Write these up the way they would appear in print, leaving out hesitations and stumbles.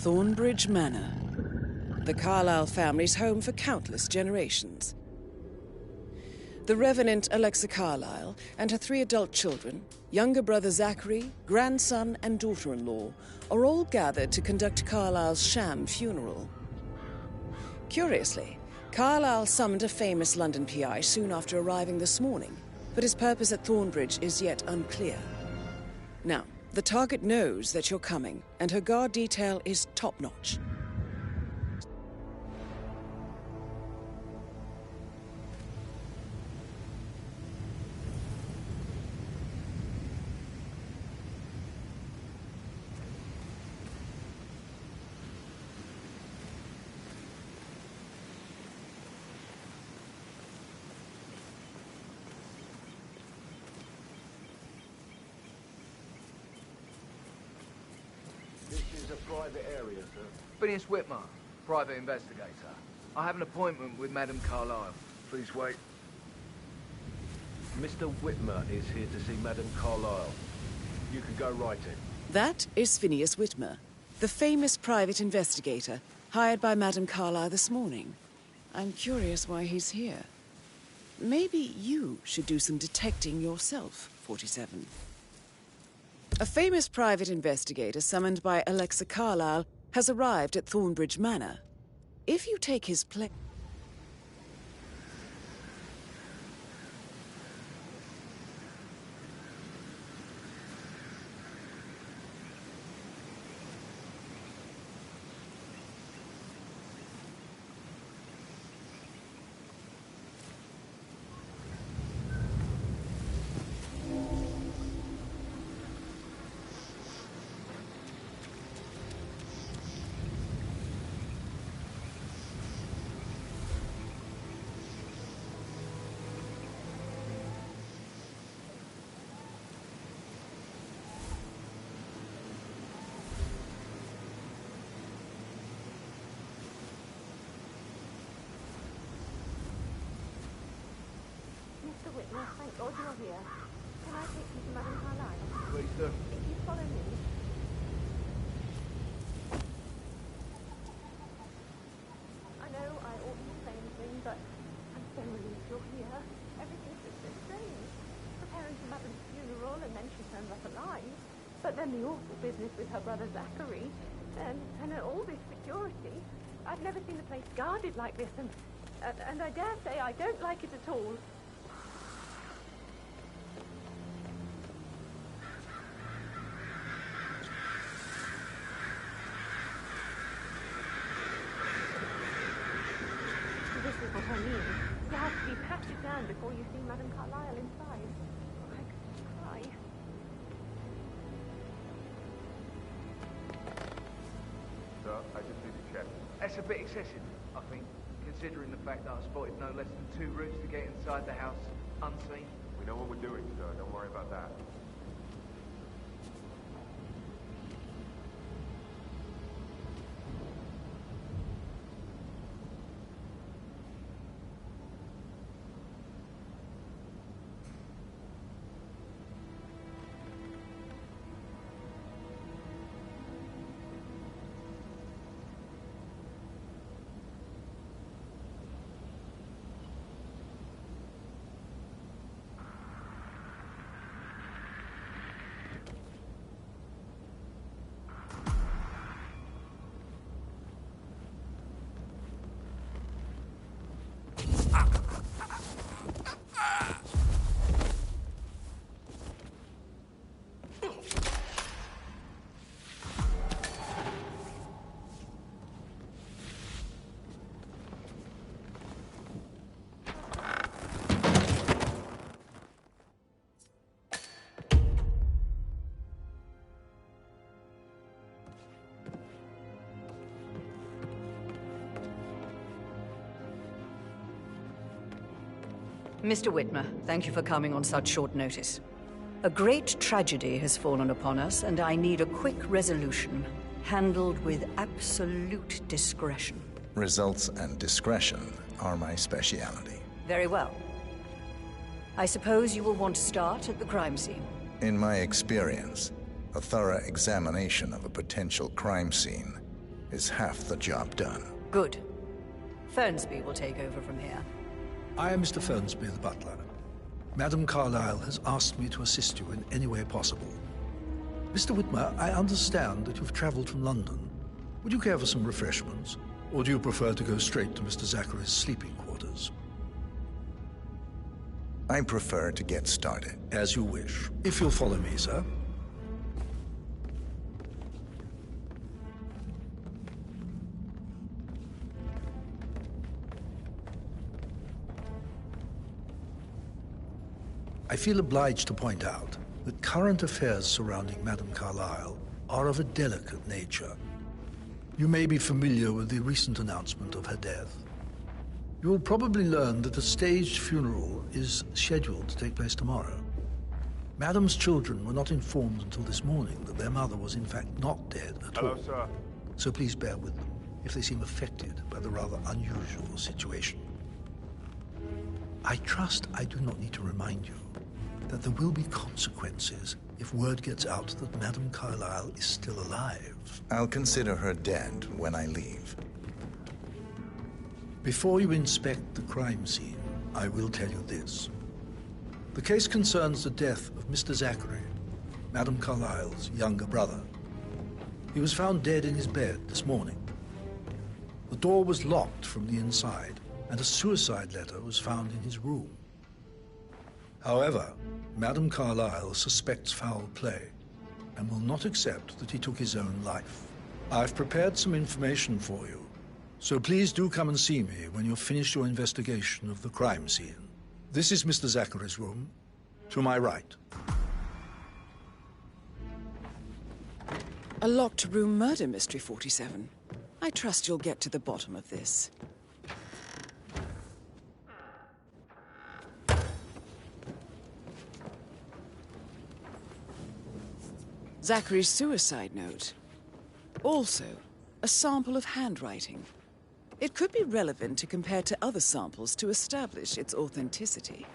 Thornbridge Manor. The Carlyle family's home for countless generations. The Revenant Alexa Carlyle and her 3 adult children, younger brother Zachary, grandson and daughter-in-law, are all gathered to conduct Carlyle's sham funeral. Curiously, Carlyle summoned a famous London PI soon after arriving this morning, but his purpose at Thornbridge is yet unclear. Now, the target knows that you're coming, and her guard detail is top-notch. Private area, sir. Phineas Whitmer, private investigator. I have an appointment with Madame Carlyle. Please wait. Mr. Whitmer is here to see Madame Carlyle. You can go right in. That is Phineas Whitmer, the famous private investigator hired by Madame Carlyle this morning. I'm curious why he's here. Maybe you should do some detecting yourself, 47. A famous private investigator summoned by Alexa Carlyle has arrived at Thornbridge Manor. If you take his place... Mr. Whitmer, thank God you're here. Can I take you to Madame Carlyle? Please do. If you follow me. I know I oughtn't to say anything, but I'm so relieved you're here. Everything's just so strange. Preparing for Madame's funeral, and then she turns up alive. But then the awful business with her brother Zachary, and all this security. I've never seen a place guarded like this, and I dare say I don't like it at all. This is what I mean. You have to be patted down before you see Madame Carlyle inside. I could cry. Sir, I just need to check. That's a bit excessive, I think, considering the fact that I spotted no less than 2 routes to get inside the house unseen. We know what we're doing, sir. Don't worry about that. Mr. Whitmer, thank you for coming on such short notice. A great tragedy has fallen upon us, and I need a quick resolution, handled with absolute discretion. Results and discretion are my speciality. Very well. I suppose you will want to start at the crime scene. In my experience, a thorough examination of a potential crime scene is half the job done. Good. Fernsby will take over from here. I am Mr. Fernsby, the butler. Madame Carlyle has asked me to assist you in any way possible. Mr. Whitmer, I understand that you've traveled from London. Would you care for some refreshments? Or do you prefer to go straight to Mr. Zachary's sleeping quarters? I prefer to get started. As you wish. If you'll follow me, sir. I feel obliged to point out that current affairs surrounding Madame Carlyle are of a delicate nature. You may be familiar with the recent announcement of her death. You will probably learn that a staged funeral is scheduled to take place tomorrow. Madame's children were not informed until this morning that their mother was in fact not dead at all. Hello, sir. So please bear with them if they seem affected by the rather unusual situation. I trust I do not need to remind you that there will be consequences if word gets out that Madame Carlyle is still alive. I'll consider her dead when I leave. Before you inspect the crime scene, I will tell you this. The case concerns the death of Mr. Zachary, Madame Carlyle's younger brother. He was found dead in his bed this morning. The door was locked from the inside, and a suicide letter was found in his room. However, Madame Carlyle suspects foul play and will not accept that he took his own life. I've prepared some information for you, so please do come and see me when you've finished your investigation of the crime scene. This is Mr. Zachary's room, to my right. A locked room murder mystery, 47. I trust you'll get to the bottom of this. Zachary's suicide note. Also, a sample of handwriting. It could be relevant to compare to other samples to establish its authenticity.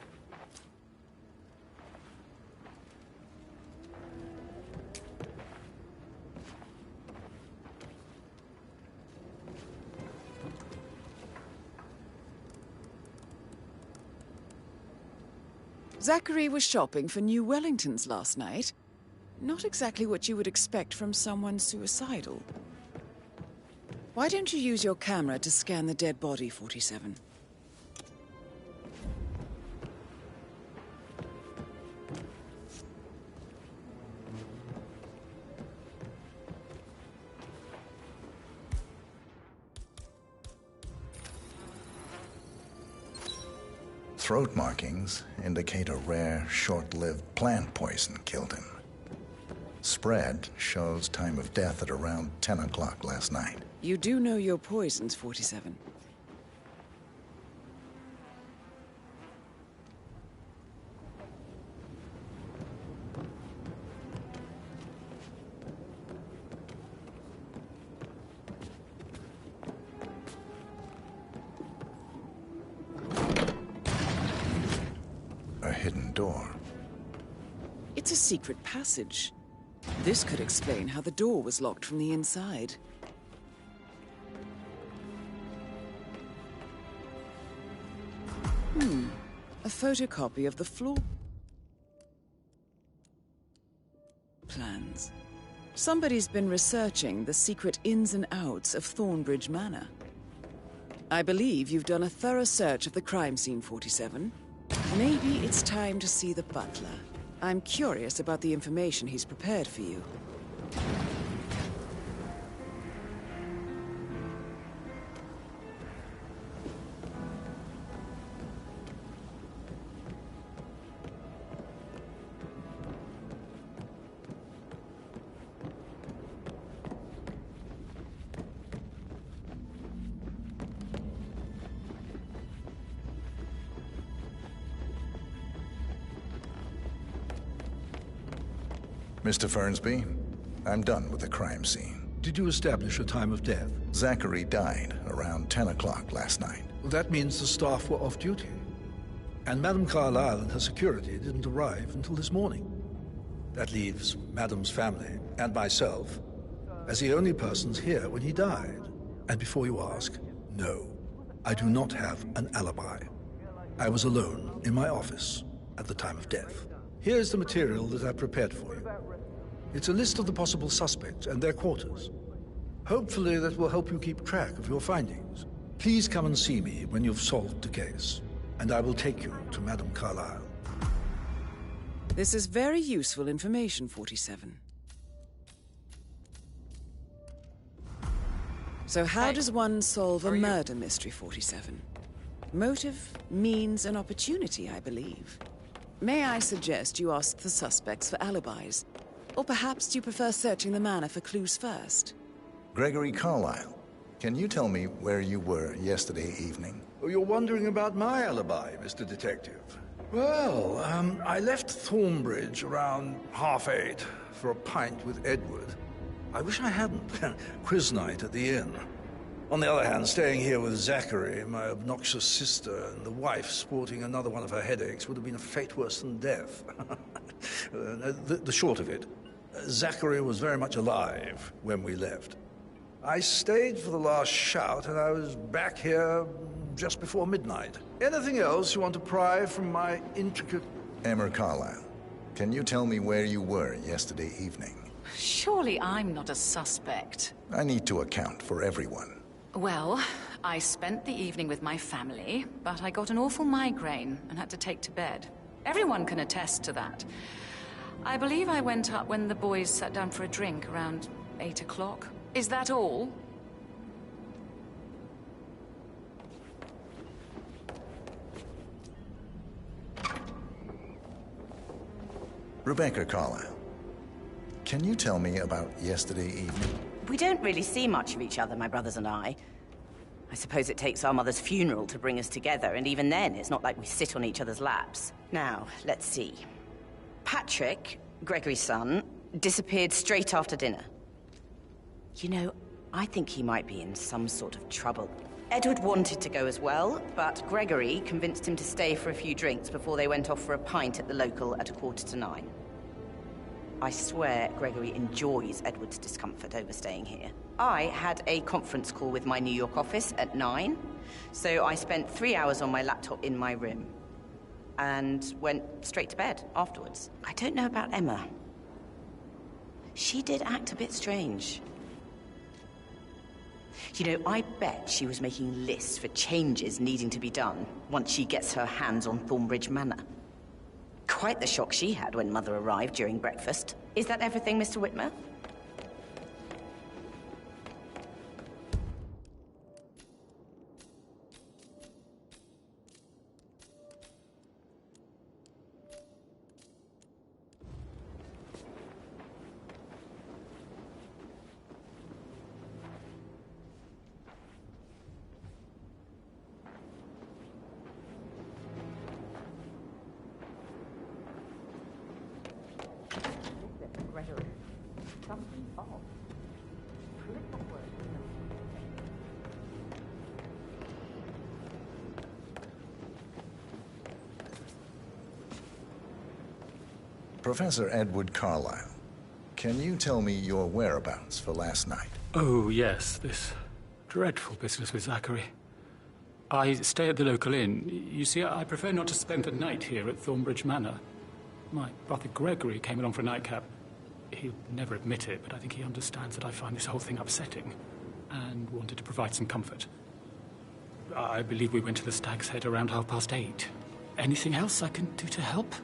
Zachary was shopping for new Wellingtons last night. Not exactly what you would expect from someone suicidal. Why don't you use your camera to scan the dead body, 47? Throat markings indicate a rare, short-lived plant poison killed him. Spread shows time of death at around 10 o'clock last night. You do know your poisons, 47. A hidden door. It's a secret passage. This could explain how the door was locked from the inside. A photocopy of the floor plans. Somebody's been researching the secret ins and outs of Thornbridge Manor. I believe you've done a thorough search of the crime scene, 47. Maybe it's time to see the butler. I'm curious about the information he's prepared for you. Mr. Fernsby, I'm done with the crime scene. Did you establish a time of death? Zachary died around 10 o'clock last night. Well, that means the staff were off duty. And Madame Carlyle and her security didn't arrive until this morning. That leaves Madame's family and myself as the only persons here when he died. And before you ask, no, I do not have an alibi. I was alone in my office at the time of death. Here's the material that I prepared for you. It's a list of the possible suspects and their quarters. Hopefully that will help you keep track of your findings. Please come and see me when you've solved the case, and I will take you to Madame Carlyle. This is very useful information, 47. So how does one solve a murder mystery, 47? Motive, means, and opportunity, I believe. May I suggest you ask the suspects for alibis? Or perhaps you prefer searching the manor for clues first? Gregory Carlyle, can you tell me where you were yesterday evening? Oh, you're wondering about my alibi, Mr. Detective. Well, I left Thornbridge around 8:30 for a pint with Edward. I wish I hadn't. Quiz night at the inn. On the other hand, staying here with Zachary, my obnoxious sister, and the wife sporting another one of her headaches would have been a fate worse than death. The short of it, Zachary was very much alive when we left. I stayed for the last shout, and I was back here just before midnight. Anything else you want to pry from my intricate... Emma Carlyle, can you tell me where you were yesterday evening? Surely I'm not a suspect. I need to account for everyone. Well, I spent the evening with my family, but I got an awful migraine and had to take to bed. Everyone can attest to that. I believe I went up when the boys sat down for a drink around 8 o'clock. Is that all? Rebecca Carlyle, can you tell me about yesterday evening? We don't really see much of each other, my brothers and I. I suppose it takes our mother's funeral to bring us together, and even then, it's not like we sit on each other's laps. Now, let's see. Patrick, Gregory's son, disappeared straight after dinner. You know, I think he might be in some sort of trouble. Edward wanted to go as well, but Gregory convinced him to stay for a few drinks before they went off for a pint at the local at 9:15. I swear Gregory enjoys Edward's discomfort over staying here. I had a conference call with my New York office at 9, so I spent 3 hours on my laptop in my room and went straight to bed afterwards. I don't know about Emma. She did act a bit strange. You know, I bet she was making lists for changes needing to be done once she gets her hands on Thornbridge Manor. Quite the shock she had when Mother arrived during breakfast. Is that everything, Mr. Whitmer? Professor Edward Carlyle, can you tell me your whereabouts for last night? Oh, yes, this dreadful business with Zachary. I stay at the local inn. You see, I prefer not to spend the night here at Thornbridge Manor. My brother Gregory came along for a nightcap. He'll never admit it, but I think he understands that I find this whole thing upsetting and wanted to provide some comfort. I believe we went to the Stag's Head around 8:30. Anything else I can do to help?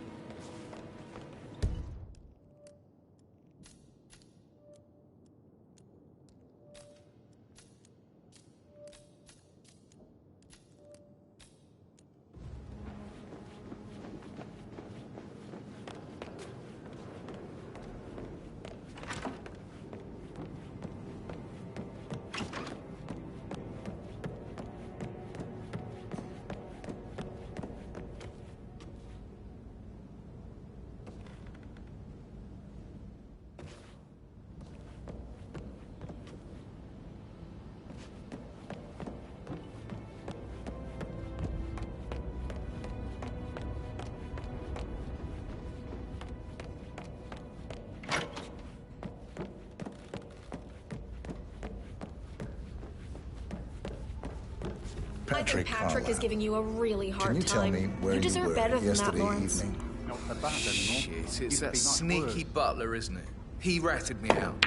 Patrick think Patrick Carlisle. is giving you a really hard Can you tell time. me where you you deserve were better than that, yesterday Lawrence. evening? Not so bad anymore. Shit, it's that Used to be nice sneaky work. butler, isn't it? He ratted me out.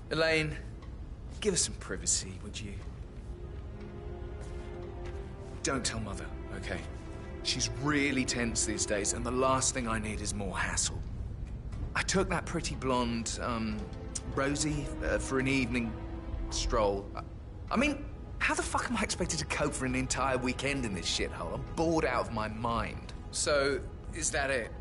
Elaine, give us some privacy, would you? Don't tell Mother, okay? She's really tense these days, and the last thing I need is more hassle. I took that pretty blonde, Rosie, for an evening stroll. I mean, how the fuck am I expected to cope for an entire weekend in this shithole? I'm bored out of my mind. So, is that it?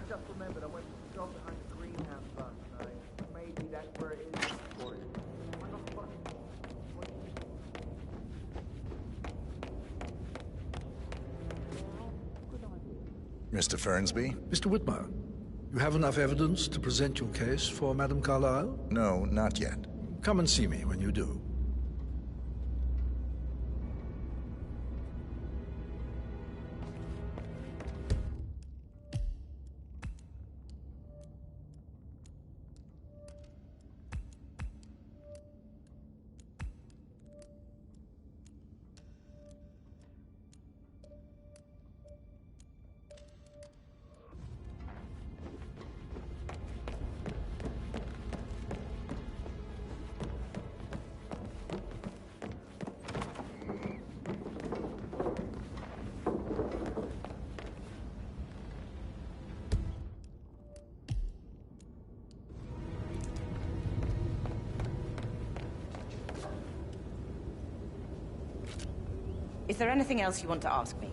Just remembered I went to the shop behind the greenhouse last night. Maybe that's where it is. Or why not fucking... Mr. Fernsby? Mr. Whitmer, you have enough evidence to present your case for Madame Carlisle? No, not yet. Come and see me when you do. Is there anything else you want to ask me?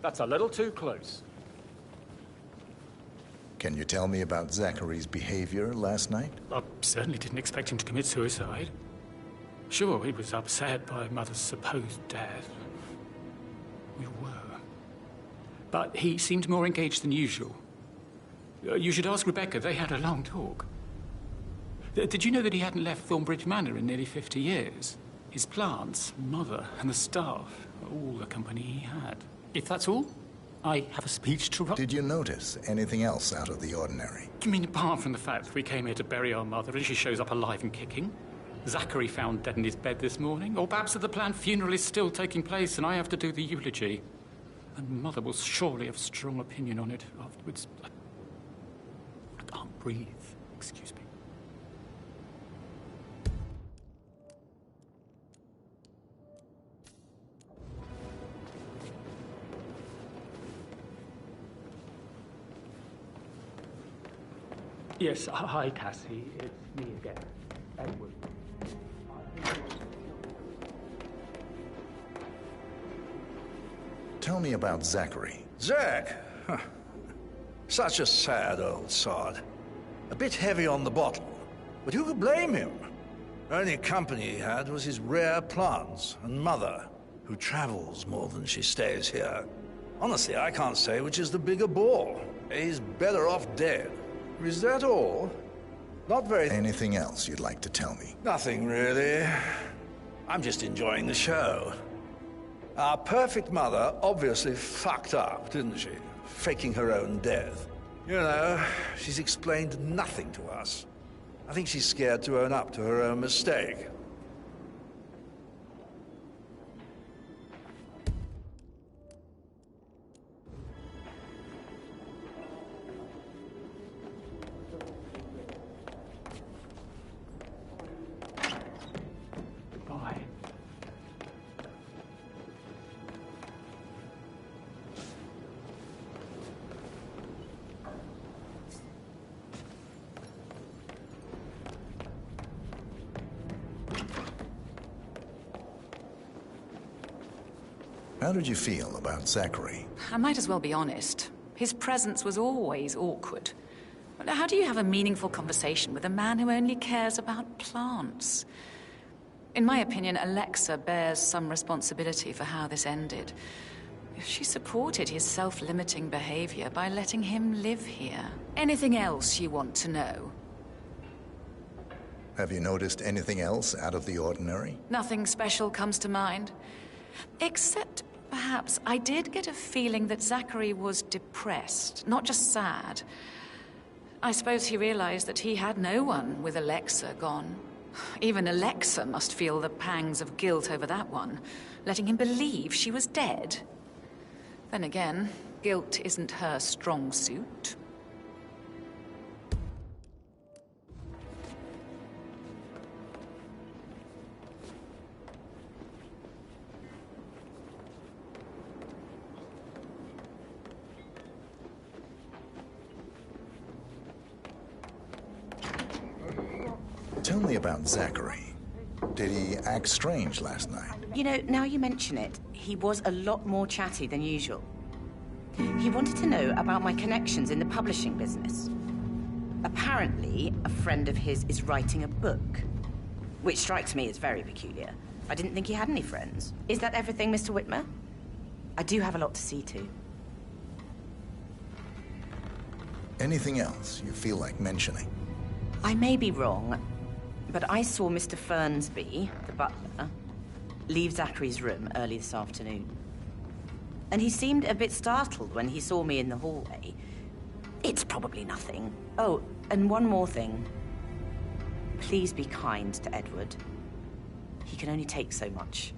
That's a little too close. Can you tell me about Zachary's behavior last night? I certainly didn't expect him to commit suicide. Sure, he was upset by Mother's supposed death. We were. But he seemed more engaged than usual. You should ask Rebecca. They had a long talk. Did you know that he hadn't left Thornbridge Manor in nearly 50 years? His plants, Mother, and the staff, all the company he had. If that's all, I have a speech to write. Did you notice anything else out of the ordinary? You mean apart from the fact that we came here to bury our mother and she shows up alive and kicking? Zachary found dead in his bed this morning? Or perhaps that the planned funeral is still taking place and I have to do the eulogy? And Mother will surely have a strong opinion on it afterwards. I can't breathe. Excuse me. Yes, hi, Cassie. It's me again. Edward. Tell me about Zachary. Zach? Huh. Such a sad old sod. A bit heavy on the bottle, but who could blame him? The only company he had was his rare plants and Mother, who travels more than she stays here. Honestly, I can't say which is the bigger bore. He's better off dead. Is that all? Not very... Anything else you'd like to tell me? Nothing, really. I'm just enjoying the show. Our perfect mother obviously fucked up, didn't she? Faking her own death. You know, she's explained nothing to us. I think she's scared to own up to her own mistake. How did you feel about Zachary? I might as well be honest. His presence was always awkward. How do you have a meaningful conversation with a man who only cares about plants? In my opinion, Alexa bears some responsibility for how this ended. She supported his self-limiting behavior by letting him live here. Anything else you want to know? Have you noticed anything else out of the ordinary? Nothing special comes to mind. Except, perhaps, I did get a feeling that Zachary was depressed, not just sad. I suppose he realized that he had no one with Alexa gone. Even Alexa must feel the pangs of guilt over that one, letting him believe she was dead. Then again, guilt isn't her strong suit. Tell me about Zachary. Did he act strange last night? You know, now you mention it, he was a lot more chatty than usual. He wanted to know about my connections in the publishing business. Apparently, a friend of his is writing a book, which strikes me as very peculiar. I didn't think he had any friends. Is that everything, Mr. Whitmer? I do have a lot to see to. Anything else you feel like mentioning? I may be wrong, but I saw Mr. Fernsby, the butler, leave Zachary's room early this afternoon. And he seemed a bit startled when he saw me in the hallway. It's probably nothing. Oh, and one more thing. Please be kind to Edward. He can only take so much.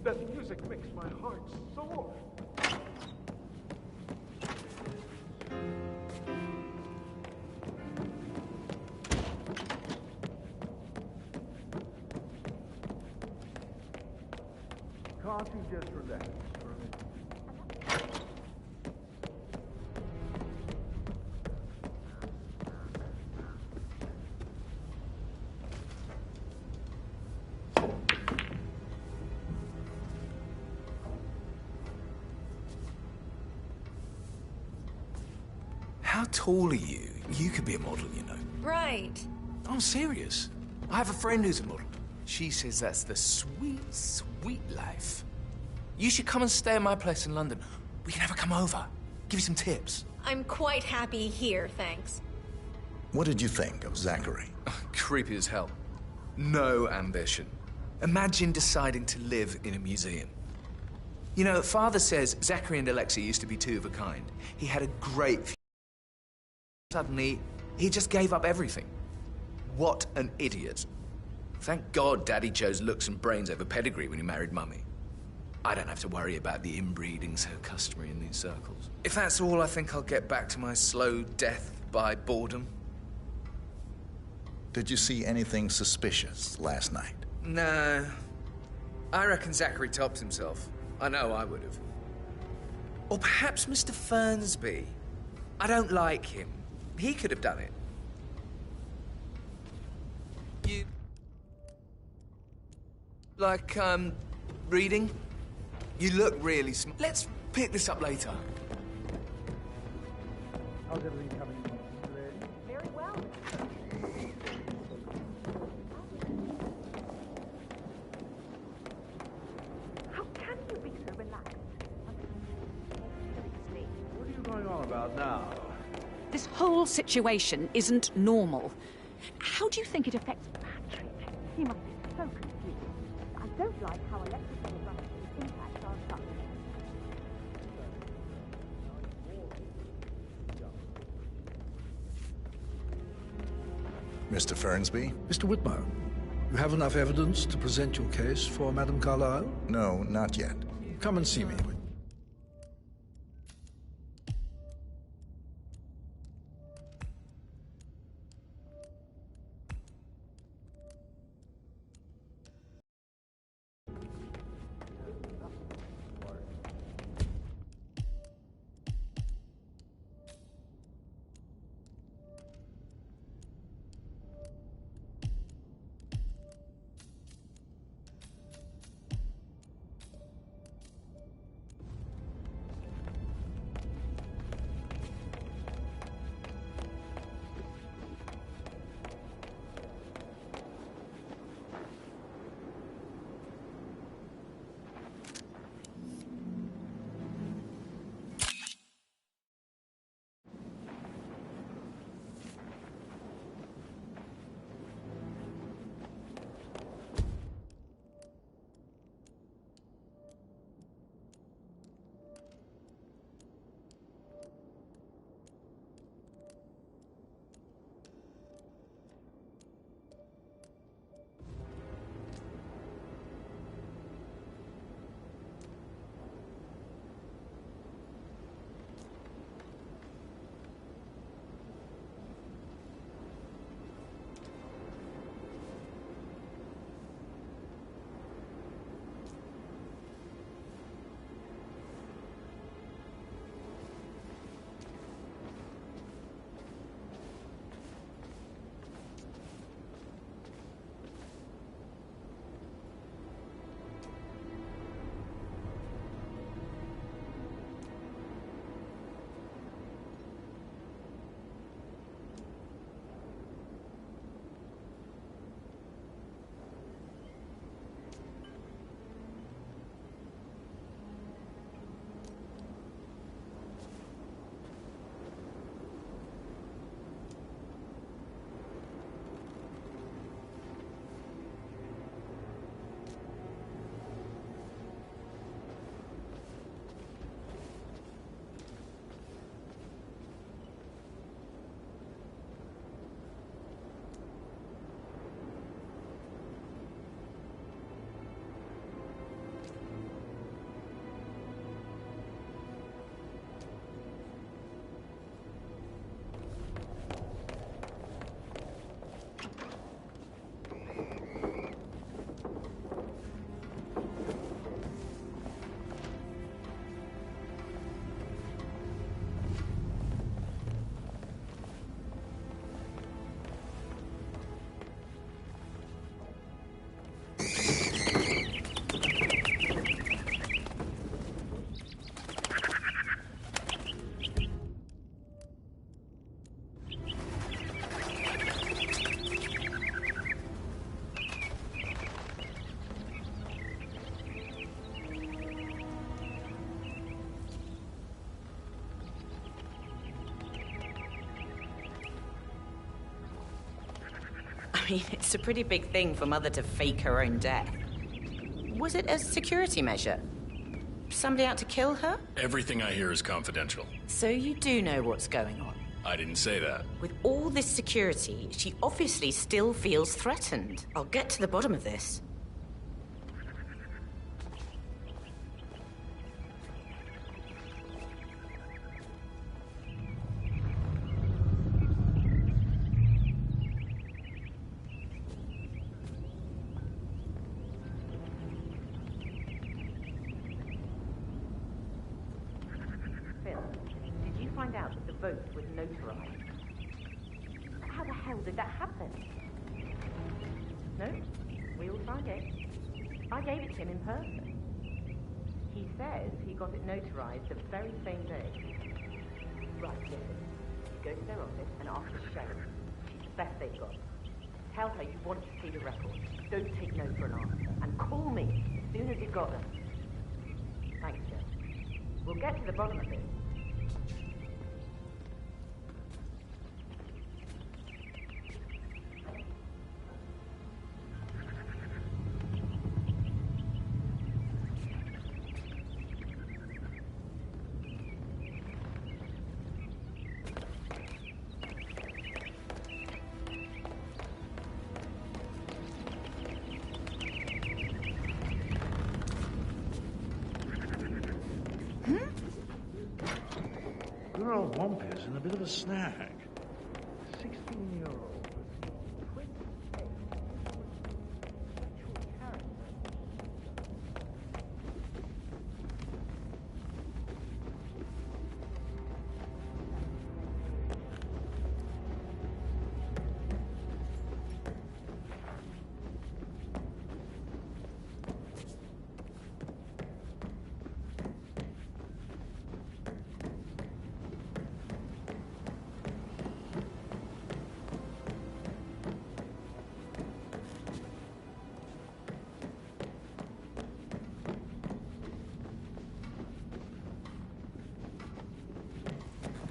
That music makes my heart soar. Can't you just relax for a minute? How tall are you? You could be a model, you know. Right. I'm serious. I have a friend who's a model. She says that's the sweet, sweet life. You should come and stay at my place in London. We can have her come over. Give you some tips. I'm quite happy here, thanks. What did you think of Zachary? Creepy as hell. No ambition. Imagine deciding to live in a museum. You know, Father says Zachary and Alexei used to be two of a kind. He had a great future. Suddenly, he just gave up everything. What an idiot. Thank God Daddy chose looks and brains over pedigree when he married Mummy. I don't have to worry about the inbreeding so customary in these circles. If that's all, I think I'll get back to my slow death by boredom. Did you see anything suspicious last night? No. I reckon Zachary topped himself. I know I would have. Or perhaps Mr. Fernsby. I don't like him. He could have done it. You... like, reading? You look really smart. Let's pick this up later. How's everything coming along? Very well. How can you be so relaxed? Seriously. What are you going on about now? This whole situation isn't normal. How do you think it affects Patrick? He must be so confused. I don't like how electrical eruptions impact our son. Mr. Fernsby? Mr. Whitmer, you have enough evidence to present your case for Madame Carlyle? No, not yet. Come and see me. I mean, it's a pretty big thing for Mother to fake her own death. Was it a security measure? Somebody out to kill her? Everything I hear is confidential. So you do know what's going on? I didn't say that. With all this security, she obviously still feels threatened. I'll get to the bottom of this. Find out that the vote was notarized. How the hell did that happen? No? We all signed it. I gave it to him in person. He says he got it notarized the very same day. Right, listen. Go to their office and ask for Sharon. She's the best they've got. Tell her you want to see the records. Don't take no for an answer. And call me as soon as you've got them. Thanks, Joe. We'll get to the bottom of it. Good old Wampy's in a bit of a snag. 16-year-old.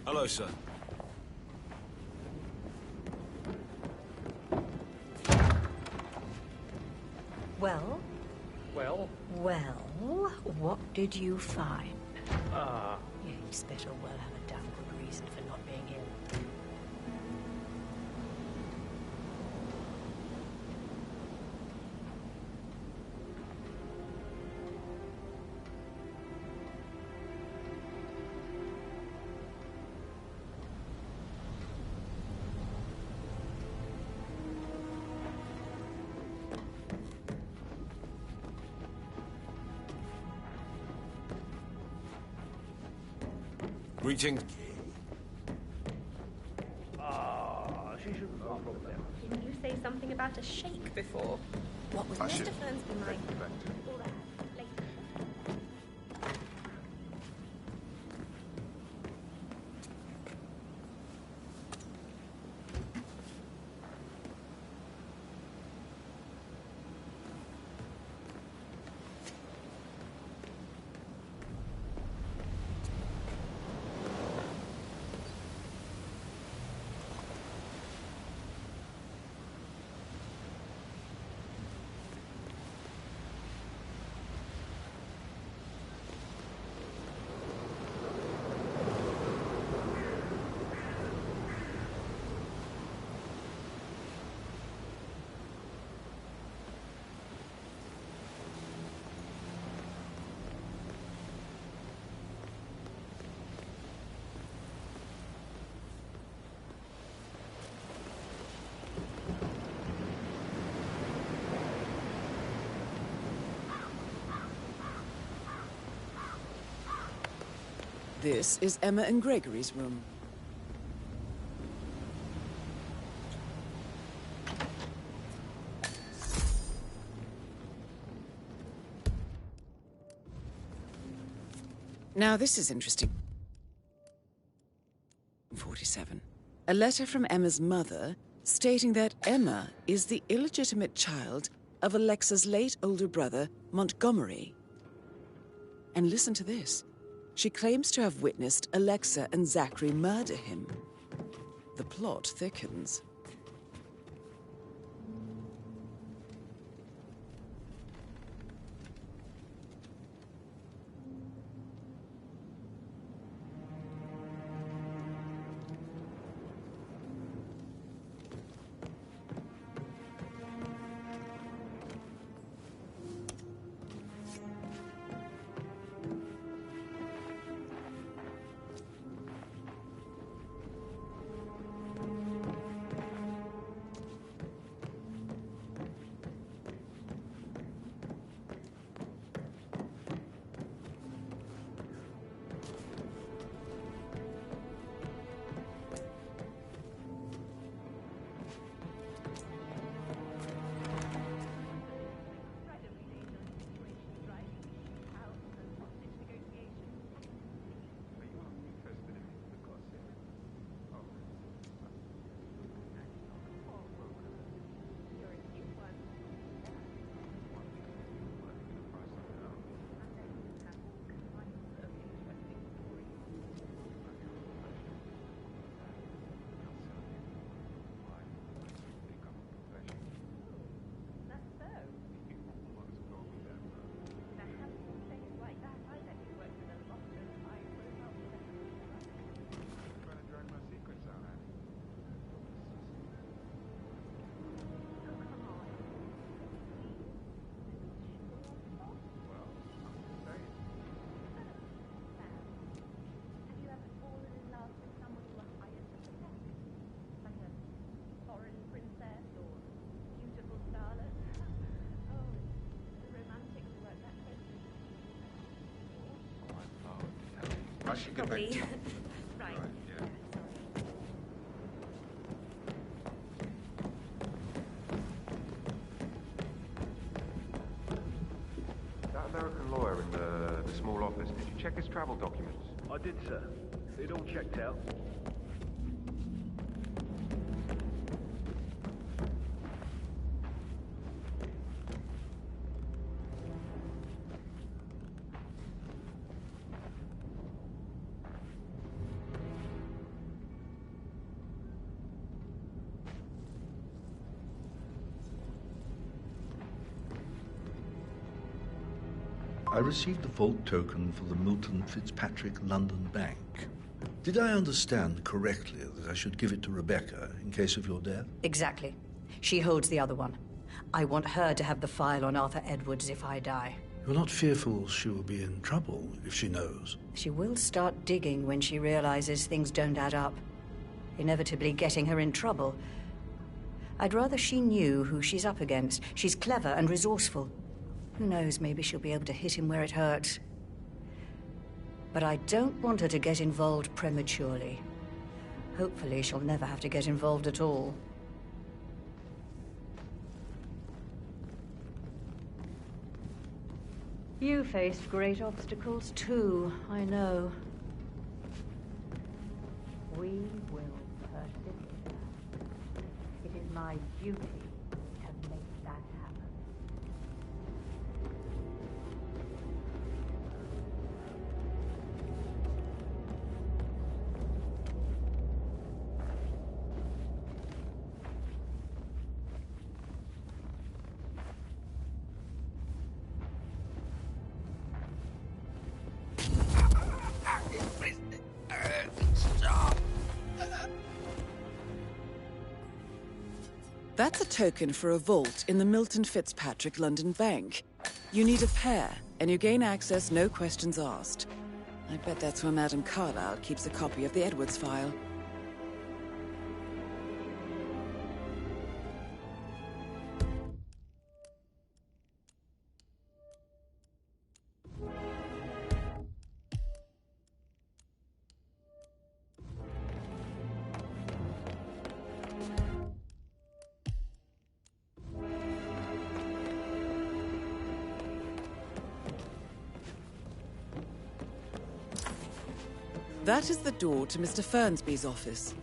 Hello, sir. Well? Well? Well, what did you find? You better well have a damn good reason for not being ill. Greetings. She shouldn't have a problem. Didn't you say something about a shake before? What was Mr. Fernsby like? All that. Later. This is Emma and Gregory's room. Now, this is interesting. 47. A letter from Emma's mother stating that Emma is the illegitimate child of Alexa's late older brother, Montgomery. And listen to this. She claims to have witnessed Alexa and Zachary murder him. The plot thickens. I should get back to you. Right. Yeah. That American lawyer in the small office, did you check his travel documents? I did, sir. It all checked out. I received the vault token for the Milton Fitzpatrick London Bank. Did I understand correctly that I should give it to Rebecca in case of your death? Exactly. She holds the other one. I want her to have the file on Arthur Edwards if I die. You're not fearful she will be in trouble if she knows? She will start digging when she realizes things don't add up, inevitably getting her in trouble. I'd rather she knew who she's up against. She's clever and resourceful. Who knows, maybe she'll be able to hit him where it hurts. But I don't want her to get involved prematurely. Hopefully she'll never have to get involved at all. You faced great obstacles too, I know. We will persevere. It is my duty to make that happen. That's a token for a vault in the Milton Fitzpatrick London Bank. You need a pair, and you gain access no questions asked. I bet that's where Madame Carlyle keeps a copy of the Edwards file. That is the door to Mr. Fernsby's office.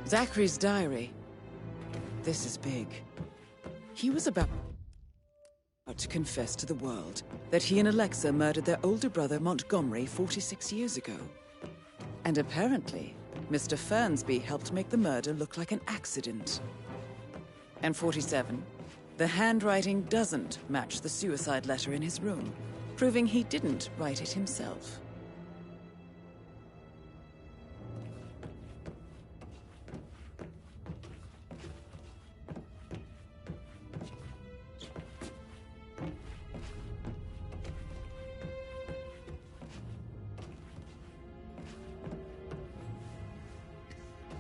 Zachary's diary. This is big. He was about to confess to the world that he and Alexa murdered their older brother Montgomery 46 years ago. And apparently, Mr. Fernsby helped make the murder look like an accident. And 47, the handwriting doesn't match the suicide letter in his room, proving he didn't write it himself.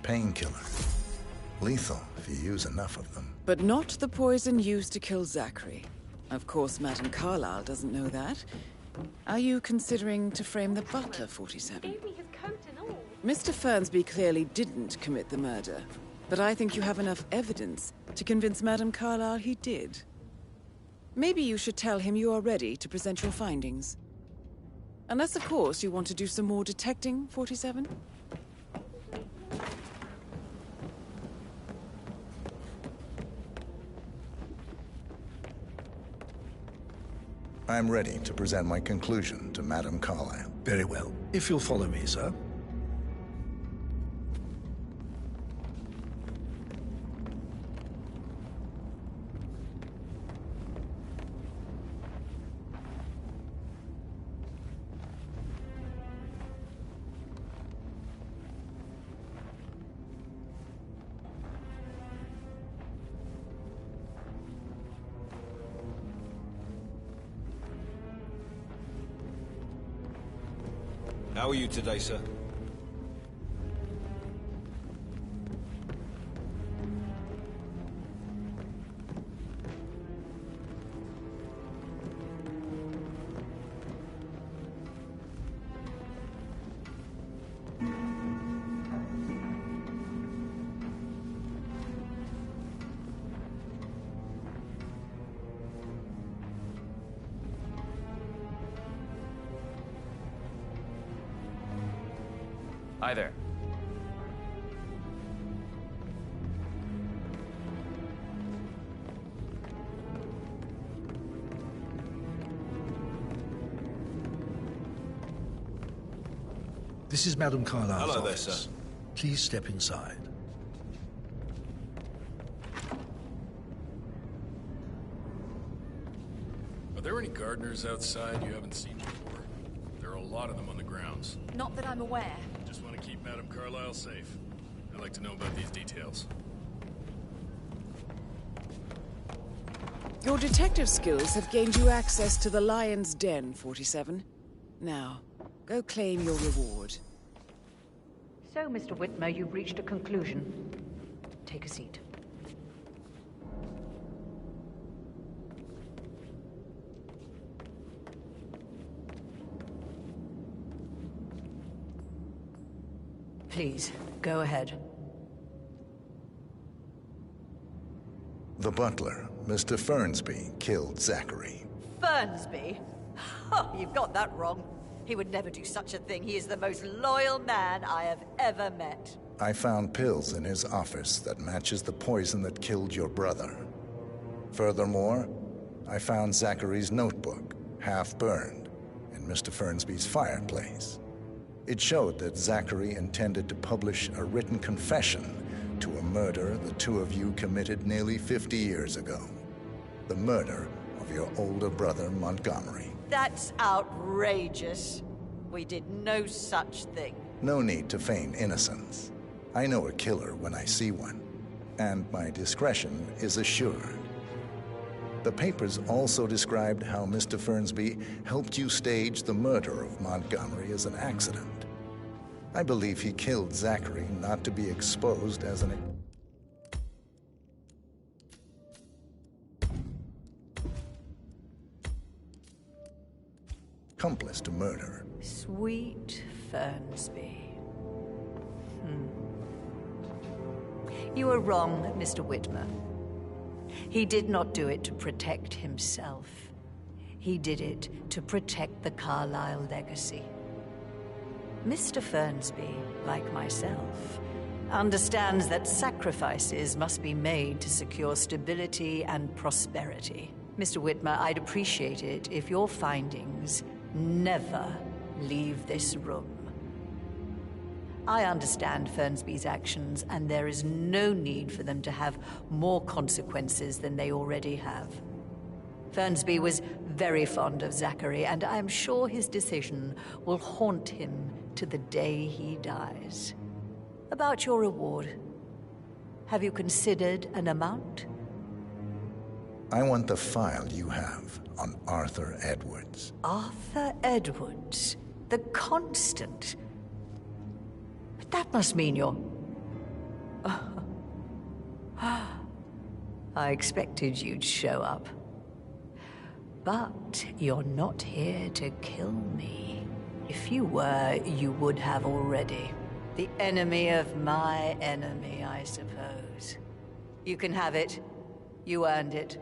Painkiller. Lethal if you use enough of them. But not the poison used to kill Zachary. Of course, Madame Carlyle doesn't know that. Are you considering to frame the butler, 47? Gave me his coat and all. Mr. Fernsby clearly didn't commit the murder, but I think you have enough evidence to convince Madame Carlyle he did. Maybe you should tell him you are ready to present your findings. Unless, of course, you want to do some more detecting, 47? I'm ready to present my conclusion to Madame Carlyle. Very well. If you'll follow me, sir. How are you today, sir? Hi there. This is Madam Carlyle's Hello there, office. sir. Please step inside. Are there any gardeners outside you haven't seen before? There are a lot of them on the grounds. Not that I'm aware. Just want to keep Madam Carlyle safe. I'd like to know about these details. Your detective skills have gained you access to the Lion's Den, 47. Now, go claim your reward. So, Mr. Whitmer, you've reached a conclusion. Take a seat. Please, go ahead. The butler, Mr. Fernsby, killed Zachary. Fernsby? Oh, you've got that wrong. He would never do such a thing. He is the most loyal man I have ever met. I found pills in his office that matches the poison that killed your brother. Furthermore, I found Zachary's notebook, half burned, in Mr. Fernsby's fireplace. It showed that Zachary intended to publish a written confession to a murder the two of you committed nearly 50 years ago. The murder of your older brother, Montgomery. That's outrageous. We did no such thing. No need to feign innocence. I know a killer when I see one, and my discretion is assured. The papers also described how Mr. Fernsby helped you stage the murder of Montgomery as an accident. I believe he killed Zachary not to be exposed as an accomplice to murder. Sweet Fernsby. You are wrong, Mr. Whitmer. He did not do it to protect himself. He did it to protect the Carlyle legacy. Mr. Fernsby, like myself, understands that sacrifices must be made to secure stability and prosperity. Mr. Whitmer, I'd appreciate it if your findings never leave this room. I understand Fernsby's actions, and there is no need for them to have more consequences than they already have. Fernsby was very fond of Zachary, and I'm sure his decision will haunt him to the day he dies. About your reward, have you considered an amount? I want the file you have on Arthur Edwards. Arthur Edwards, the Constant. But that must mean you're... I expected you'd show up. But you're not here to kill me. If you were, you would have already. The enemy of my enemy, I suppose. You can have it. You earned it.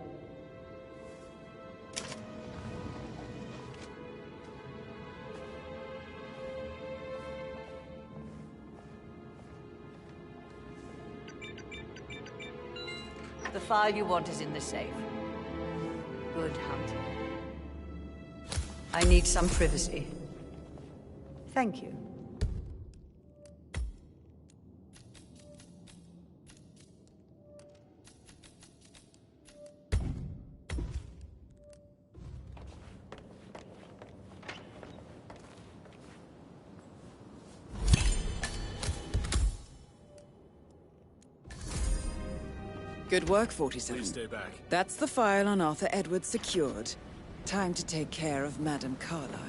The file you want is in the safe. Good hunting. I need some privacy. Thank you. Good work, 47. Please stay back. That's the file on Arthur Edwards secured. Time to take care of Madame Carlyle.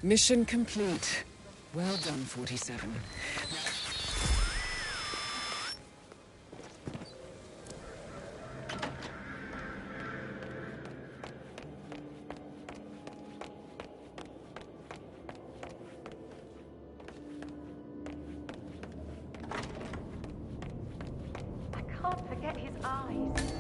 Mission complete. Well done, 47. I can't forget his eyes.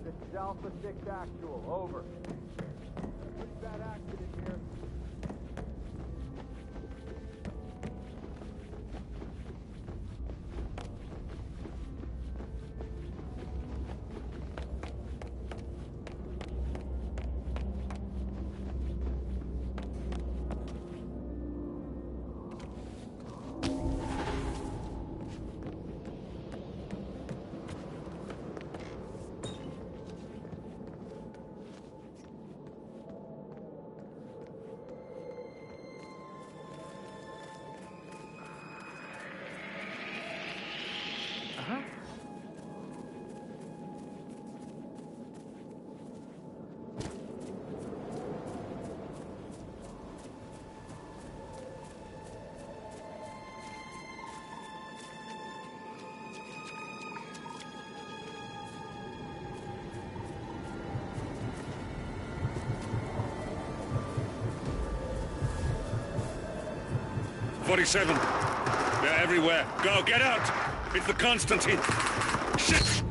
This is Alpha 6 Actual. Over. Pretty bad accident here. They're everywhere. Go, get out! It's the Constantine. Shit!